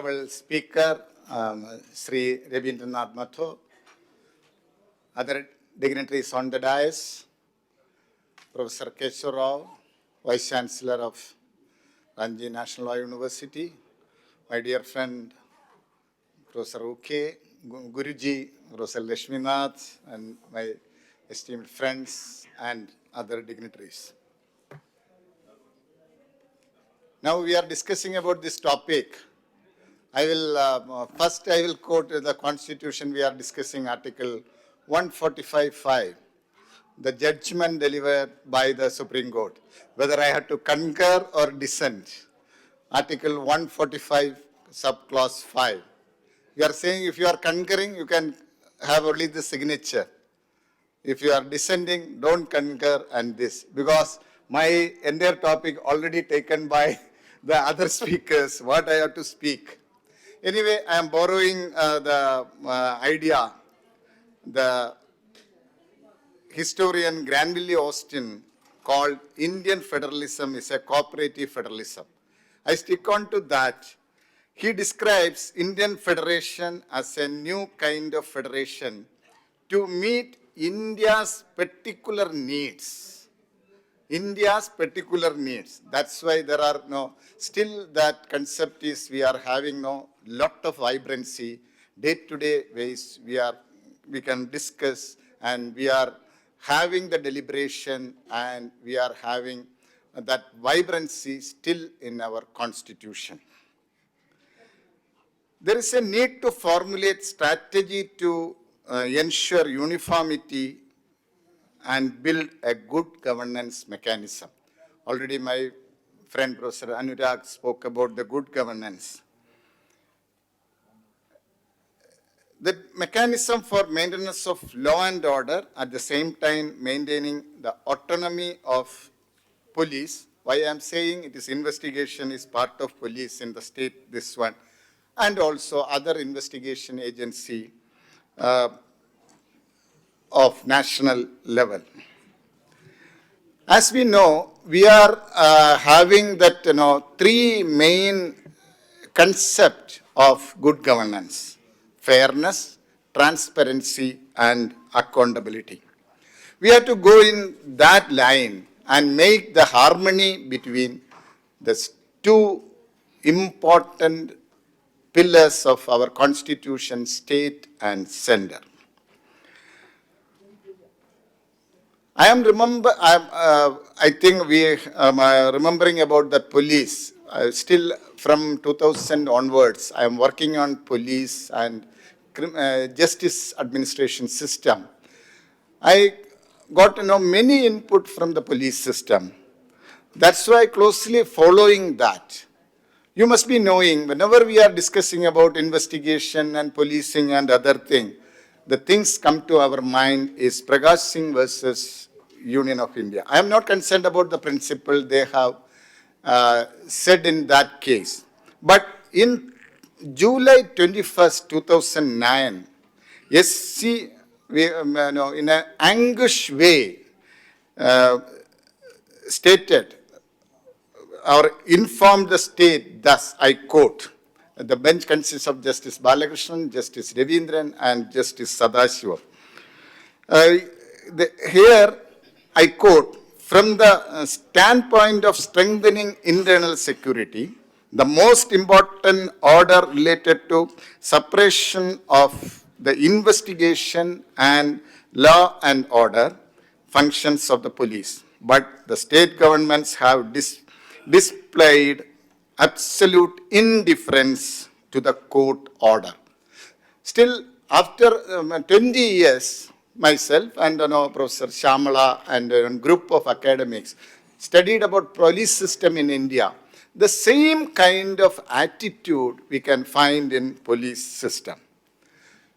Honorable Speaker, Sri Rabindranath Mathur, other dignitaries on the dais, Professor Keshav Rao, Vice Chancellor of Ranji National Law University, my dear friend Professor UK, Guruji, Professor Lashminath, and my esteemed friends and other dignitaries. Now we are discussing about this topic. I will quote the Constitution. We are discussing Article 145(5), the judgment delivered by the Supreme Court, whether I have to concur or dissent. Article 145, subclause 5. We are saying if you are concurring, you can have only the signature. If you are dissenting, don't concur and this. Because my entire topic already taken by the other speakers, what I have to speak. Anyway, I am borrowing the idea. The historian Granville Austin called Indian federalism is a cooperative federalism. I stick on to that. He describes Indian federation as a new kind of federation to meet India's particular needs. India's particular needs. That's why there are still that concept is we are having lot of vibrancy, day-to-day ways we can discuss, and we are having the deliberation, and we are having that vibrancy still in our constitution. There is a need to formulate strategy to ensure uniformity and build a good governance mechanism. Already my friend Professor Anurag spoke about the good governance. The mechanism for maintenance of law and order, at the same time maintaining the autonomy of police. Why I am saying it is investigation is part of police in the state, this one, and also other investigation agency of national level. As we know, we are having that three main concepts of good governance: fairness, transparency, and accountability. We have to go in that line and make the harmony between the two important pillars of our constitution, state and center. I think we remembering about the police. Still from 2000 onwards, I am working on police and justice administration system. I got to know many input from the police system. That's why closely following that. You must be knowing, whenever we are discussing about investigation and policing and other things, the things come to our mind is Prakash Singh versus Union of India. I am not concerned about the principle they have said in that case. But in July 21st, 2009, SC, in an anguish way, stated or informed the state thus, I quote, the bench consists of Justice Balakrishnan, Justice Ravindran, and Justice Sadashiva. Here, I quote, from the standpoint of strengthening internal security, the most important order related to suppression of the investigation and law and order functions of the police. But the state governments have displayed absolute indifference to the court order. Still, after 20 years, myself and Professor Shamala and a group of academics studied about police system in India. The same kind of attitude we can find in police system.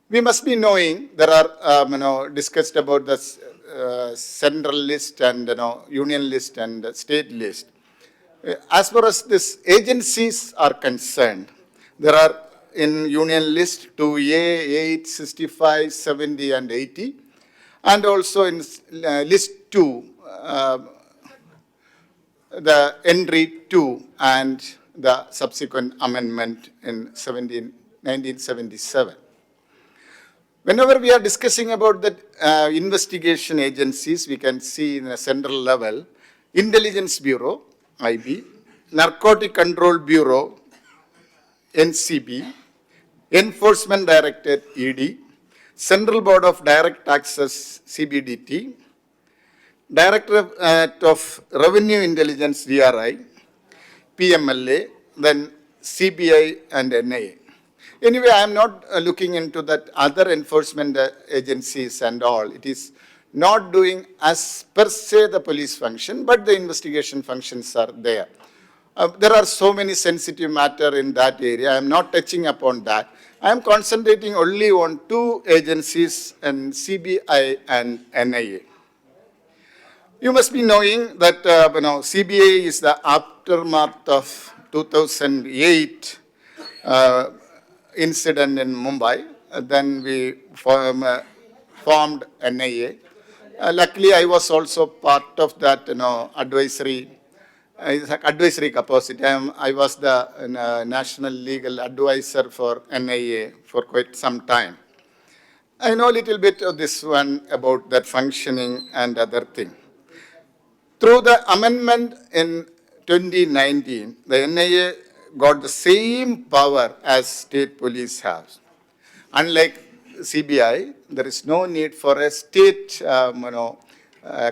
We must be knowing there are discussed about the central list and union list and state list. As far as these agencies are concerned, there are in union list 2A, 8, 65, 70 and 80. And also in list 2, the entry 2 and the subsequent amendment in 1977. Whenever we are discussing about the investigation agencies, we can see in a central level, Intelligence Bureau, IB, Narcotic Control Bureau, NCB, Enforcement Directorate, ED, Central Board of Direct Taxes, CBDT, Directorate of Revenue Intelligence, DRI, PMLA, then CBI and NIA. Anyway, I am not looking into that other enforcement agencies and all. It is not doing as per se the police function, but the investigation functions are there. There are so many sensitive matter in that area. I am not touching upon that. I am concentrating only on two agencies, and CBI and NIA. You must be knowing that CBI is the aftermath of 2008 incident in Mumbai. Then we formed NIA. Luckily, I was also part of that advisory capacity. I was the national legal advisor for NIA for quite some time. I know a little bit of this one about that functioning and other thing. Through the amendment in 2019, the NIA got the same power as state police has. Unlike CBI, there is no need for a state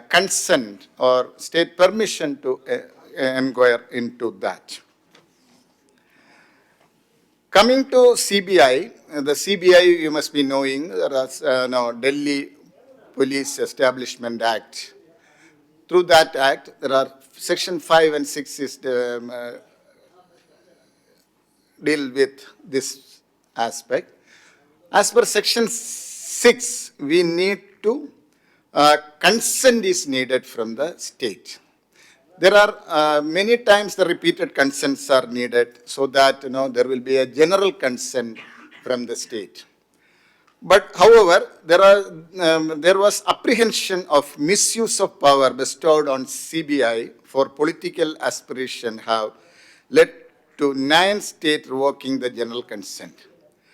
consent or state permission to inquire into that. Coming to CBI, the CBI you must be knowing, there is Delhi Police Establishment Act. Through that act, there are section 5 and 6 is deal with this aspect. As per section 6, we need to, consent is needed from the state. There are many times the repeated consents are needed so that there will be a general consent from the state. But however, there was apprehension of misuse of power bestowed on CBI for political aspiration have led to 9 states revoking the general consent.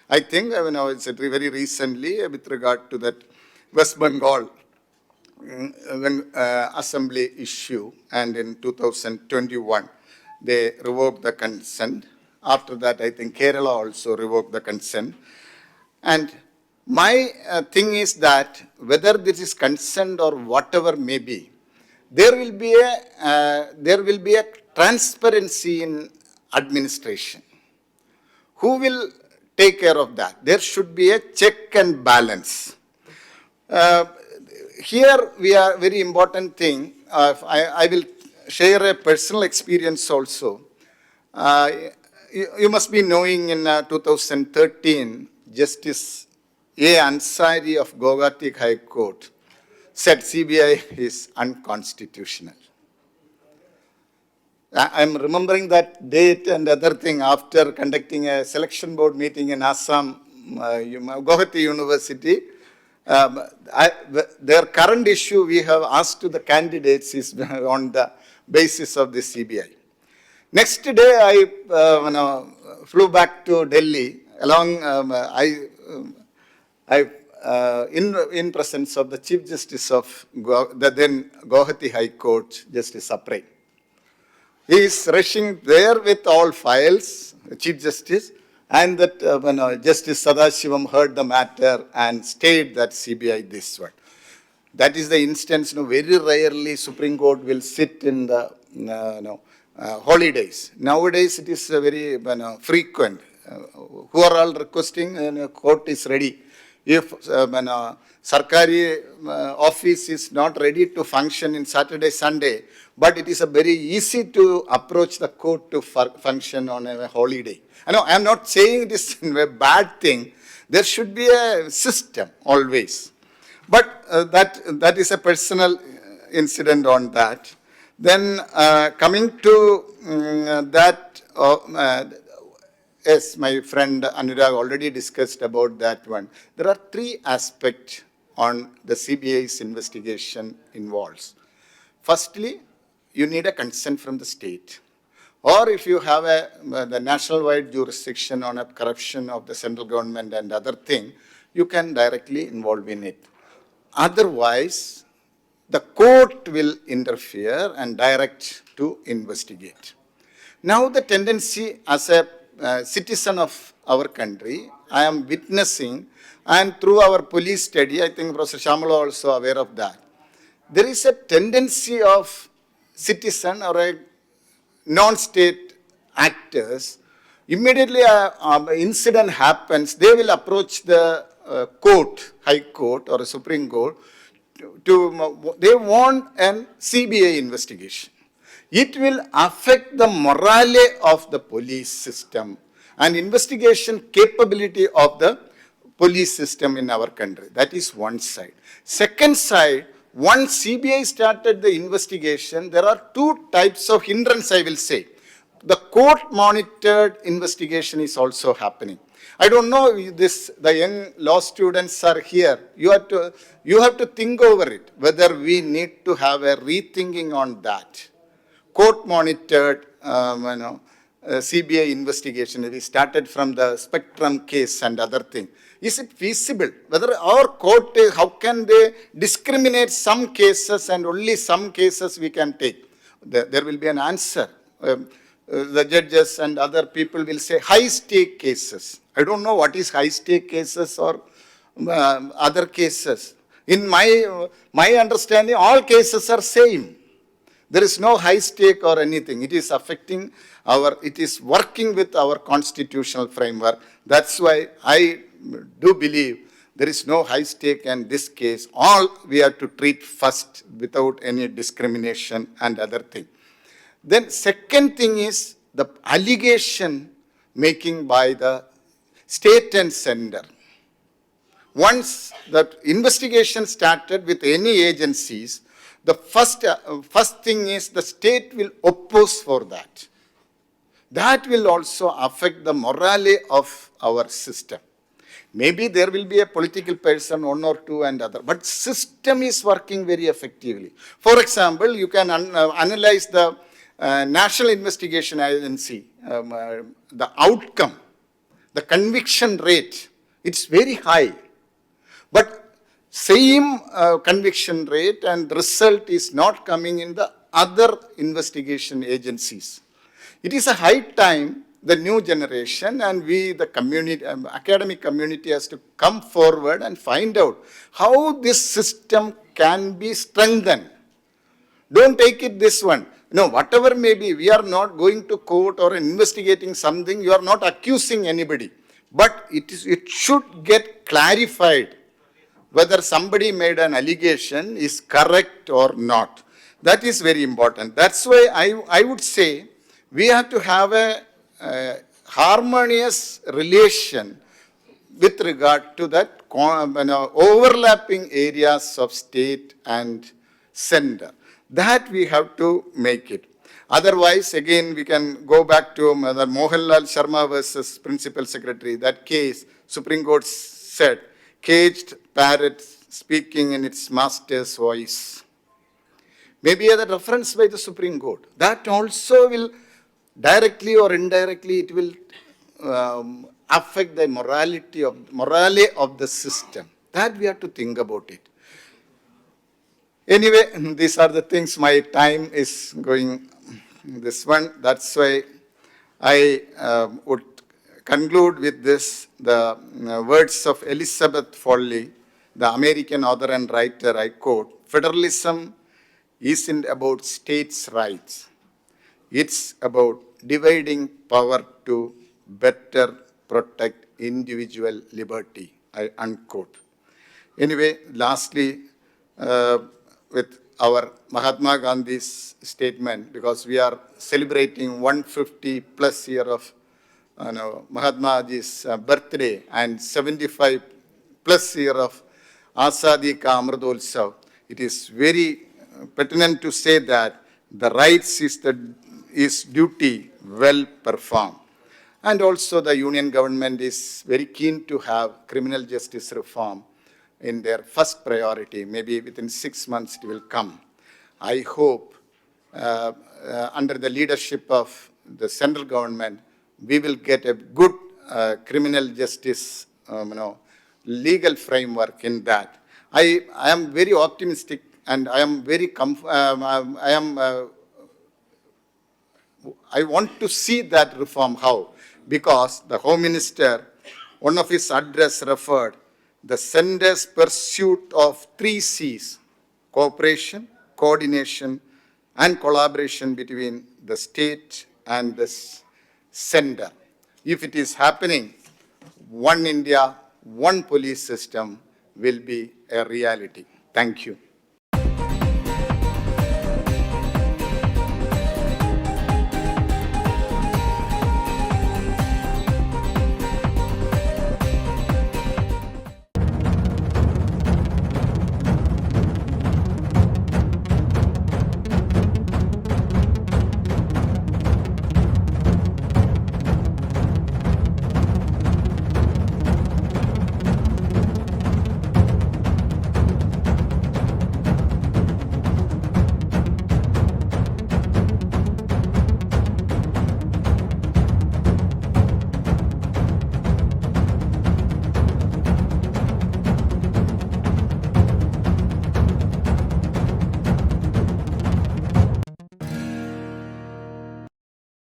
I think it's very recently with regard to that West Bengal assembly issue, and in 2021 they revoked the consent. After that, I think Kerala also revoked the consent. And my thing is that whether this is consent or whatever may be, there will be a transparency in administration. Who will take care of that? There should be a check and balance. Here we are very important thing. I will share a personal experience also. You must be knowing in 2013, Justice A. Ansari of Guwahati High Court said CBI is unconstitutional. I am remembering that date and other thing after conducting a selection board meeting in Assam, Guwahati University. Their current issue we have asked to the candidates is on the basis of the CBI. Next day, I flew back to Delhi. In presence of the Chief Justice of the then Guwahati High Court, Justice Apre. He is rushing there with all files, the Chief Justice, and that Justice Sadashivam heard the matter and stayed that CBI this one. That is the instance. Very rarely Supreme Court will sit in the holidays. Nowadays it is very frequent. Who are all requesting, court is ready. If Sarkari office is not ready to function in Saturday, Sunday, but it is a very easy to approach the court to function on a holiday. I am not saying this is a bad thing. There should be a system always. But that is a personal incident on that. Then coming to that, yes, my friend Anurag already discussed about that one. There are 3 aspects on the CBI's investigation involves. Firstly, you need a consent from the state. Or if you have the national-wide jurisdiction on a corruption of the central government and other thing, you can directly involve in it. Otherwise, the court will interfere and direct to investigate. Now the tendency as a citizen of our country, I am witnessing, and through our police study, I think Professor Shamala also aware of that, there is a tendency of citizen or a non-state actors, immediately an incident happens, they will approach the court, high court or a Supreme Court, they want an CBI investigation. It will affect the morale of the police system and investigation capability of the police system in our country. That is one side. Second side, once CBI started the investigation, there are two types of hindrance, I will say. The court-monitored investigation is also happening. I don't know this, the young law students are here. You have to think over it, whether we need to have a rethinking on that. Court-monitored, CBI investigation. We started from the Spectrum case and other thing. Is it feasible? Whether our court, how can they discriminate some cases and only some cases we can take? There will be an answer. The judges and other people will say high-stake cases. I don't know what is high-stake cases or other cases. In my understanding, all cases are same. There is no high stake or anything. It is affecting it is working with our constitutional framework. That's why I do believe there is no high stake in this case. All we have to treat first without any discrimination and other thing. Then second thing is the allegation making by the state and center. Once that investigation started with any agencies, the first thing is the state will oppose for that. That will also affect the morale of our system. Maybe there will be a political person, one or two and other, but system is working very effectively. For example, you can analyze the National Investigation Agency, the outcome, the conviction rate, it's very high. But same conviction rate and result is not coming in the other investigation agencies. It is a high time the new generation and we, the community, academic community has to come forward and find out how this system can be strengthened. Don't take it this one. No, whatever may be, we are not going to court or investigating something, you are not accusing anybody. But it should get clarified whether somebody made an allegation is correct or not. That is very important. That's why I would say we have to have a harmonious relation with regard to that overlapping areas of state and center. That we have to make it. Otherwise, again, we can go back to Mohanlal Sharma versus Principal Secretary. That case, Supreme Court said, caged parrot speaking in its master's voice. Maybe a reference by the Supreme Court. That also will directly or indirectly, it will affect the morale of the system. That we have to think about it. Anyway, these are the things. My time is going this one. That's why I would conclude with this, the words of Elizabeth Foley, the American author and writer, I quote, "Federalism isn't about states' rights. It's about dividing power to better protect individual liberty," I unquote. Anyway, lastly, with our Mahatma Gandhi's statement, because we are celebrating 150 plus year of Mahatma Ji's birthday and 75 plus year of Azadi Ka Amrit Utsav, it is very pertinent to say that the rights is duty well performed. And also the union government is very keen to have criminal justice reform in their first priority. Maybe within 6 months it will come. I hope under the leadership of the central government, we will get a good criminal justice, legal framework in that. I am very optimistic, and I am very I want to see that reform. How? Because the Home Minister, one of his address referred the center's pursuit of 3 C's: cooperation, coordination, and collaboration between the state and the center. If it is happening, one India, one police system will be a reality. Thank you.